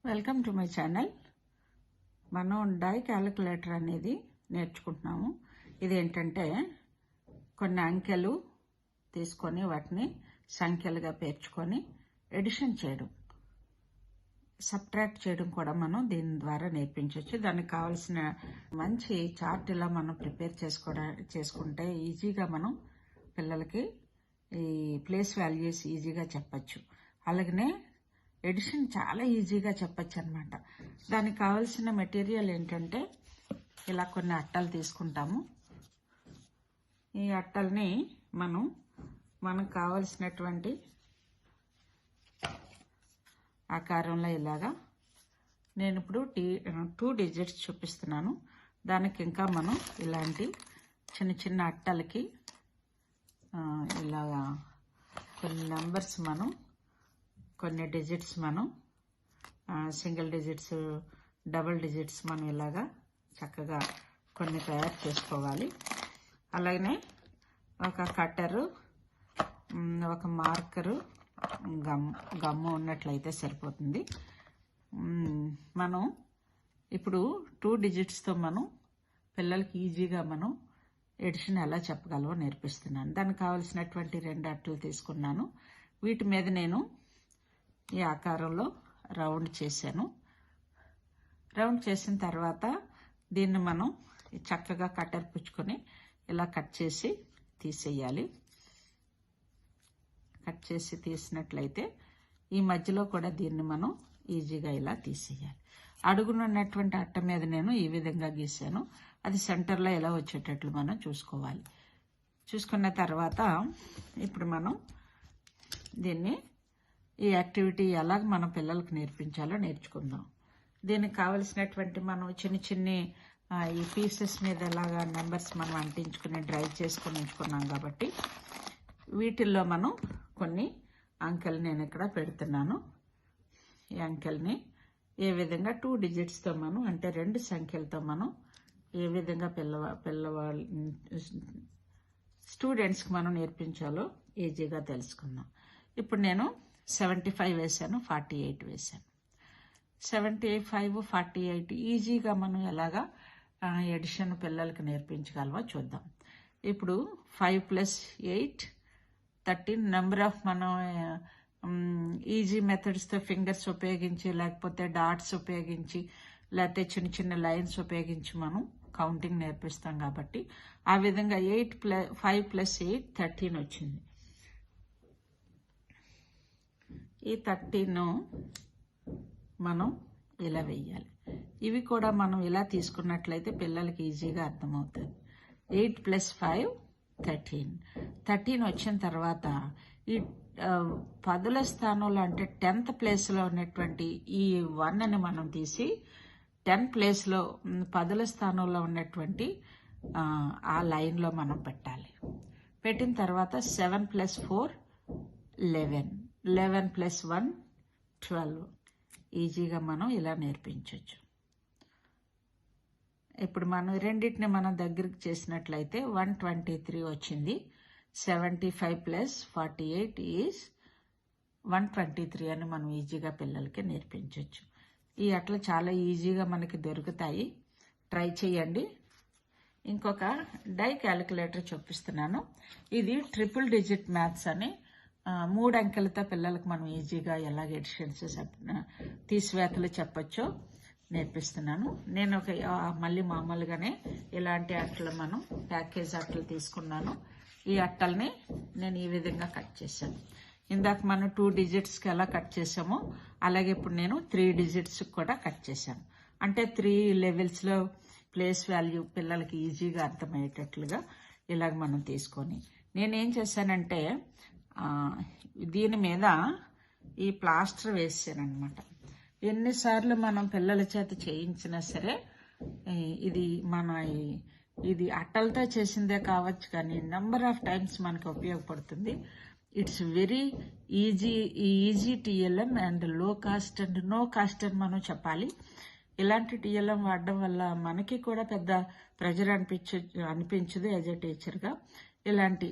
Welcome to my channel. మనం die calculator అనేది నేర్చుకుంటున్నాము. ఇదేంటంటే కొన్ని అంకెలు తీసుకొని వాటిని సంఖ్యలుగా పేర్చుకొని ఎడిషన్ చేయడం, సబ్ట్రాక్ట్ చేయడం కూడా మనం దీని ద్వారా నేర్పించవచ్చు. దానికి కావాల్సిన మంచి చార్ట్ ఇలా మనం ప్రిపేర్ చేసుకుంటే ఈజీగా మనం పిల్లలకి ఈ ప్లేస్ వాల్యూస్ ఈజీగా చెప్పచ్చు. అలాగనే ఎడిషన్ చాలా ఈజీగా చెప్పచ్చు అనమాట. దానికి కావాల్సిన మెటీరియల్ ఏంటంటే ఇలా కొన్ని అట్టలు తీసుకుంటాము. ఈ అట్టల్ని మనకు కావలసినటువంటి ఆకారంలో ఇలాగా నేను ఇప్పుడు 2 డిజిట్స్ చూపిస్తున్నాను. దానికి ఇంకా మనం ఇలాంటి చిన్న చిన్న అట్టలకి ఇలాగా కొన్ని నెంబర్స్ కొన్ని digits single digits, double digits మనం ఇలాగా చక్కగా కొన్ని తయారు చేసుకోవాలి. అలాగనే ఒక కట్టరు, ఒక మార్కరు, గమ్ము ఉన్నట్లయితే సరిపోతుంది. మనం ఇప్పుడు 2 డిజిట్స్తో మనం పిల్లలకి ఈజీగా మనం ఎడిషన్ ఎలా చెప్పగలవో నేర్పిస్తున్నాను. దానికి కావాల్సినటువంటి 2 అట్టలు తీసుకున్నాను. వీటి మీద నేను ఈ ఆకారంలో రౌండ్ చేశాను. రౌండ్ చేసిన తర్వాత దీన్ని మనం చక్కగా కట్టర్ పుచ్చుకొని ఇలా కట్ చేసి తీసేయాలి. కట్ చేసి తీసినట్లయితే ఈ మధ్యలో కూడా దీన్ని మనం ఈజీగా ఇలా తీసేయాలి. అడుగునున్నటువంటి అట్ట మీద నేను ఈ విధంగా గీసాను. అది సెంటర్లో ఎలా వచ్చేటట్లు మనం చూసుకోవాలి. చూసుకున్న తర్వాత ఇప్పుడు మనం దీన్ని ఈ యాక్టివిటీ ఎలా మన పిల్లలకు నేర్పించాలో నేర్చుకుందాం. దీనికి కావలసినటువంటి మనం చిన్ని ఈ పీసెస్ మీద ఎలాగా నెంబర్స్ మనం అంటించుకుని డ్రై చేసుకుని ఉంచుకున్నాం కాబట్టి వీటిల్లో మనం కొన్ని అంకెలు నేను ఇక్కడ పెడుతున్నాను. ఈ అంకెల్ని ఏ విధంగా 2 డిజిట్స్తో మనం అంటే 2 సంఖ్యలతో మనం ఏ విధంగా పిల్లవాళ్ళు స్టూడెంట్స్కి మనం నేర్పించాలో ఈజీగా తెలుసుకుందాం. ఇప్పుడు నేను 75 వేసాను, 48 వేసాను. 75, 48 ఈజీగా మనం ఎలాగా ఎడిషన్ పిల్లలకి నేర్పించగలమో చూద్దాం. ఇప్పుడు 5 + 8 13 నెంబర్ ఆఫ్ మనం ఈజీ మెథడ్స్తో ఫింగర్స్ ఉపయోగించి లేకపోతే డాట్స్ ఉపయోగించి లేకపోతే చిన్న చిన్న లైన్స్ ఉపయోగించి మనం కౌంటింగ్ నేర్పిస్తాం కాబట్టి ఆ విధంగా 5 + 8 13 వచ్చింది. ఈ 13 మనం ఇలా వెయ్యాలి. ఇవి కూడా మనం ఇలా తీసుకున్నట్లయితే పిల్లలకి ఈజీగా అర్థమవుతుంది. 8 + 5 13 వచ్చిన తర్వాత ఈ పదుల స్థానంలో అంటే 10th ప్లేస్లో ఉన్నటువంటి ఈ 1ని మనం తీసి 10 ప్లేస్లో పదుల స్థానంలో ఉన్నటువంటి ఆ లైన్లో మనం పెట్టాలి. పెట్టిన తర్వాత 7 + 4 11, 11 + 1 12 ఈజీగా మనం ఇలా నేర్పించవచ్చు. ఇప్పుడు మనం రెండింటిని మనం దగ్గరికి చేసినట్లయితే 123 వచ్చింది. 75 + 48 ఈజ్ 123 అని మనం ఈజీగా పిల్లలకి నేర్పించవచ్చు. ఈ అట్లా చాలా ఈజీగా మనకి దొరుకుతాయి. ట్రై చేయండి. ఇంకొక డై క్యాలిక్యులేటర్ చూపిస్తున్నాను. ఇది ట్రిపుల్ డిజిట్ మ్యాథ్స్ అని 3 అంకెలతో పిల్లలకు మనం ఈజీగా ఎలాగ ఎడిషన్స్ తీసివేతలు చెప్పచ్చో నేర్పిస్తున్నాను. నేను మళ్ళీ మామూలుగానే ఇలాంటి అట్టలు మనం ప్యాకేజ్ అట్టలు తీసుకున్నాను. ఈ అట్టల్ని నేను ఈ విధంగా కట్ చేశాను. ఇందాక మనం 2 డిజిట్స్కి ఎలా కట్ చేసామో అలాగే ఇప్పుడు నేను 3 డిజిట్స్కి కూడా కట్ చేశాను. అంటే 3 లెవెల్స్లో ప్లేస్ వాల్యూ పిల్లలకి ఈజీగా అర్థమయ్యేటట్లుగా ఇలాగ మనం తీసుకొని నేనేం చేశానంటే దీని మీద ఈ ప్లాస్టర్ వేసాను అనమాట. ఎన్నిసార్లు మనం పిల్లల చేత చేయించినా సరే ఇది అట్టలతో చేసిందే కావచ్చు కానీ నెంబర్ ఆఫ్ టైమ్స్ మనకు ఉపయోగపడుతుంది. It's very easy TLM and లో కాస్ట్ అండ్ నో కాస్ట్ అని మనం చెప్పాలి. ఇలాంటి టీఎల్ఎం వాడడం వల్ల మనకి కూడా పెద్ద ప్రెజర్ అనిపించదు యాజ్ ఎ టీచర్గా. ఇలాంటి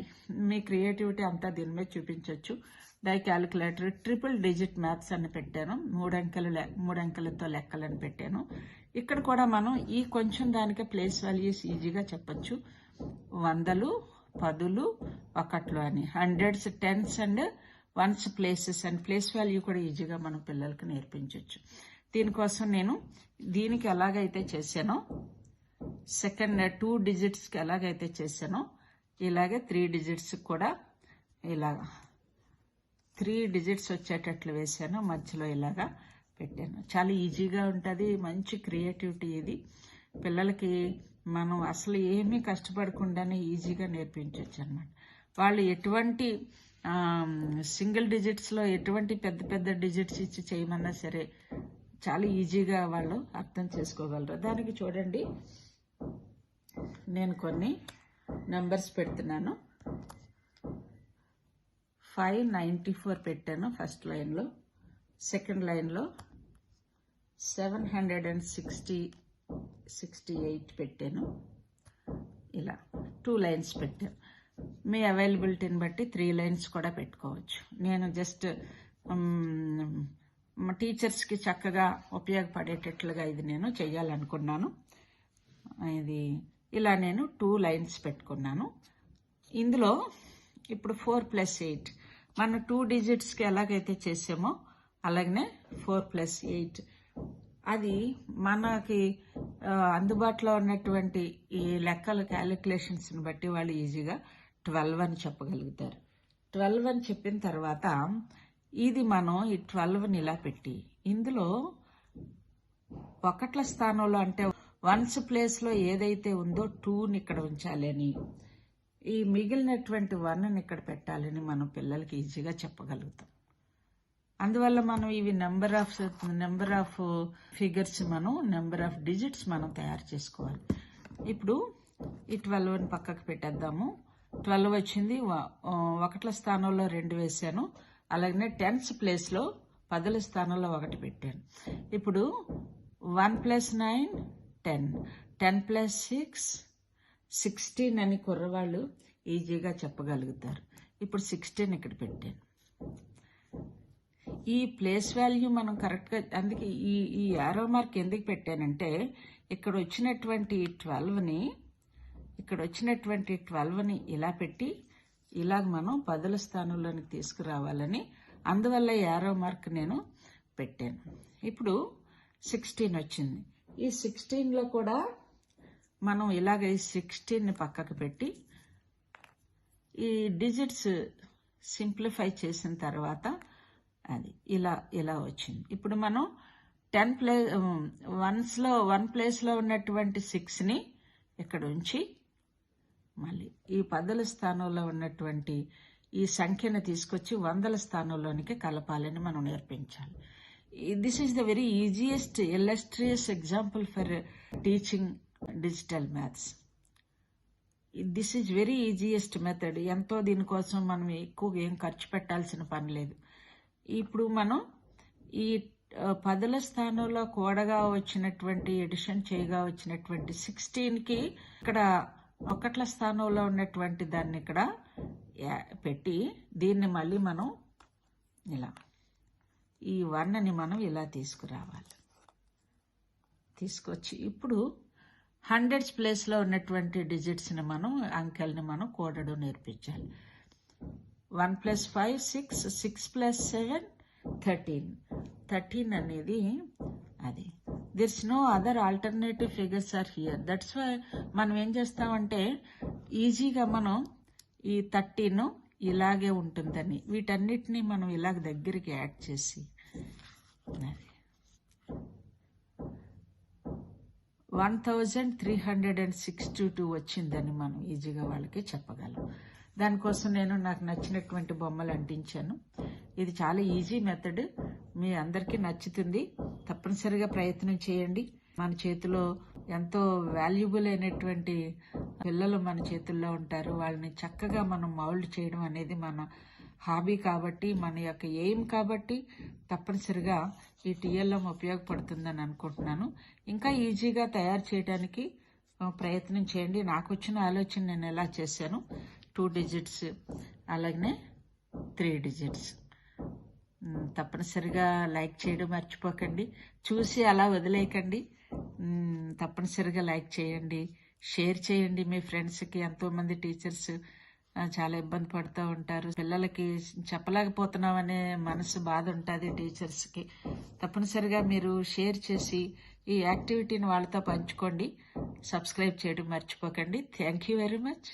మీ క్రియేటివిటీ అంతా దీని మీద చూపించవచ్చు. డై క్యాలిక్యులేటర్, ట్రిపుల్ డిజిట్ మ్యాథ్స్ అని పెట్టాను, 3 అంకెలతో లెక్కలని పెట్టాను. ఇక్కడ కూడా మనం ఈ కొంచెం దానికి ప్లేస్ వాల్యూస్ ఈజీగా చెప్పచ్చు. 100, 10, 1 అని, 100s, 10s and 1s places and place value కూడా ఈజీగా మనం పిల్లలకి నేర్పించవచ్చు. దీనికోసం నేను దీనికి ఎలాగైతే చేశానో, సెకండ్ 2 డిజిట్స్కి ఎలాగైతే చేశానో ఇలాగే 3 డిజిట్స్ కూడా ఇలాగా 3 డిజిట్స్ వచ్చేటట్లు వేసాను, మధ్యలో ఇలాగా పెట్టాను. చాలా ఈజీగా ఉంటుంది, మంచి క్రియేటివిటీ ఇది. పిల్లలకి మనం అసలు ఏమీ కష్టపడకుండానే ఈజీగా నేర్పించవచ్చు అన్నమాట. వాళ్ళు ఎటువంటి సింగిల్ డిజిట్స్లో ఎటువంటి పెద్ద పెద్ద డిజిట్స్ ఇచ్చి చేయమన్నా సరే చాలా ఈజీగా వాళ్ళు అర్థం చేసుకోగలరు. దానికి చూడండి, నేను కొన్ని నెంబర్స్ పెడుతున్నాను. 594 పెట్టాను ఫస్ట్ లైన్లో, సెకండ్ లైన్లో 768 పెట్టాను. ఇలా 2 లైన్స్ పెట్టాను. మీ అవైలబిలిటీని బట్టి 3 లైన్స్ కూడా పెట్టుకోవచ్చు. నేను జస్ట్ టీచర్స్కి చక్కగా ఉపయోగపడేటట్లుగా ఇది నేను చెయ్యాలనుకున్నాను. ఇది ఇలా నేను 2 లైన్స్ పెట్టుకున్నాను. ఇందులో ఇప్పుడు 4 + 8 మనం 2 డిజిట్స్కి ఎలాగైతే చేసామో అలాగనే 4 + 8 అది మనకి అందుబాటులో ఉన్నటువంటి ఈ లెక్కల క్యాలిక్యులేషన్స్ని బట్టి వాళ్ళు ఈజీగా 12 అని చెప్పగలుగుతారు. 12 అని చెప్పిన తర్వాత ఇది మనం ఈ 12ని ఇలా పెట్టి ఇందులో 1ల స్థానంలో అంటే 1s ప్లేస్లో ఏదైతే ఉందో 2ని ఇక్కడ ఉంచాలి అని, ఈ మిగిలినటువంటి 1ని ఇక్కడ పెట్టాలని మనం పిల్లలకి ఈజీగా చెప్పగలుగుతాం. అందువల్ల మనం ఇవి నెంబర్ ఆఫ్ ఫిగర్స్, మనం నెంబర్ ఆఫ్ డిజిట్స్ మనం తయారు చేసుకోవాలి. ఇప్పుడు ఈ 12ని పక్కకు పెట్టేద్దాము. 12 వచ్చింది, 1ల స్థానంలో 2 వేసాను. అలాగనే 10s ప్లేస్లో 10ల స్థానంలో 1 పెట్టాను. ఇప్పుడు 1 + 9 10, 10 + 6 16 అని కుర్రవాళ్ళు ఈజీగా చెప్పగలుగుతారు. ఇప్పుడు 16 ఇక్కడ పెట్టాను. ఈ ప్లేస్ వాల్యూ మనం కరెక్ట్గా, అందుకే ఈ యారో మార్క్ ఎందుకు పెట్టానంటే ఇక్కడ వచ్చినటువంటి 12ని ఇలా పెట్టి ఇలాగ మనం 10ల స్థానంలోనికి తీసుకురావాలని, అందువల్ల యారో మార్క్ నేను పెట్టాను. ఇప్పుడు 16 వచ్చింది. ఈ 16లో కూడా మనం ఇలాగ ఈ 16ని పక్కకు పెట్టి ఈ డిజిట్స్ సింప్లిఫై చేసిన తర్వాత అది ఇలా వచ్చింది. ఇప్పుడు మనం 1 ప్లేస్లో ఉన్నటువంటి 6ని ఇక్కడ ఉంచి మళ్ళీ ఈ 10ల స్థానంలో ఉన్నటువంటి ఈ సంఖ్యను తీసుకొచ్చి 100ల స్థానంలోనికి కలపాలని మనం నేర్పించాలి. This is the very easiest illustrious example for teaching digital maths. This is very easiest method. ఎంతో దీనికోసం మనం ఎక్కువగా ఏం ఖర్చు పెట్టాల్సిన పని లేదు. ఇప్పుడు మనం ఈ 10ల స్థానంలో కూడగా వచ్చినటువంటి ఎడిషన్ చేయగా వచ్చినటువంటి 16కి ఇక్కడ 1ల స్థానంలో ఉన్నటువంటి దాన్ని ఇక్కడ పెట్టి దీన్ని మళ్ళీ మనం ఇలా ఈ 1ని మనం ఇలా తీసుకురావాలి. తీసుకొచ్చి ఇప్పుడు 100s ప్లేస్లో ఉన్నటువంటి డిజిట్స్ని మనం అంకెల్ని మనం కూడడం నేర్పించాలి. 1 + 5 6, 6 + 7 13 అనేది అది. There's no other alternative figures are here. That's why మనం ఏం చేస్తామంటే ఈజీగా మనం ఈ 13 ఇలాగే ఉంటుందని వీటన్నిటినీ మనం ఇలాగ దగ్గరికి యాడ్ చేసి 1362 వచ్చిందని మనం ఈజీగా వాళ్ళకి చెప్పగలం. దానికోసం నేను నాకు నచ్చినటువంటి బొమ్మలు అంటించాను. ఇది చాలా ఈజీ మెథడ్, మీ అందరికీ నచ్చుతుంది. తప్పనిసరిగా ప్రయత్నం చేయండి. మన చేతిలో ఎంతో వాల్యుబుల్ అయినటువంటి పిల్లలు మన చేతుల్లో ఉంటారు. వాళ్ళని చక్కగా మనం మౌల్డ్ చేయడం అనేది మన హాబీ కాబట్టి, మన యొక్క ఎయిమ్ కాబట్టి తప్పనిసరిగా ఈ టీఎల్ఎం ఉపయోగపడుతుందని అనుకుంటున్నాను. ఇంకా ఈజీగా తయారు చేయడానికి ప్రయత్నం చేయండి. నాకు వచ్చిన ఆలోచన నేను ఎలా చేశాను, 2 డిజిట్స్ అలాగనే 3 డిజిట్స్. తప్పనిసరిగా లైక్ చేయడం మర్చిపోకండి. చూసి అలా వదిలేయకండి. తప్పనిసరిగా లైక్ చేయండి, షేర్ చేయండి మీ ఫ్రెండ్స్కి. ఎంతోమంది టీచర్స్ చాలా ఇబ్బంది పడుతూ ఉంటారు. పిల్లలకి చెప్పలేకపోతున్నామనే మనసు బాధ ఉంటుంది టీచర్స్కి. తప్పనిసరిగా మీరు షేర్ చేసి ఈ యాక్టివిటీని వాళ్ళతో పంచుకోండి. సబ్స్క్రైబ్ చేయడం మర్చిపోకండి. Thank you very much.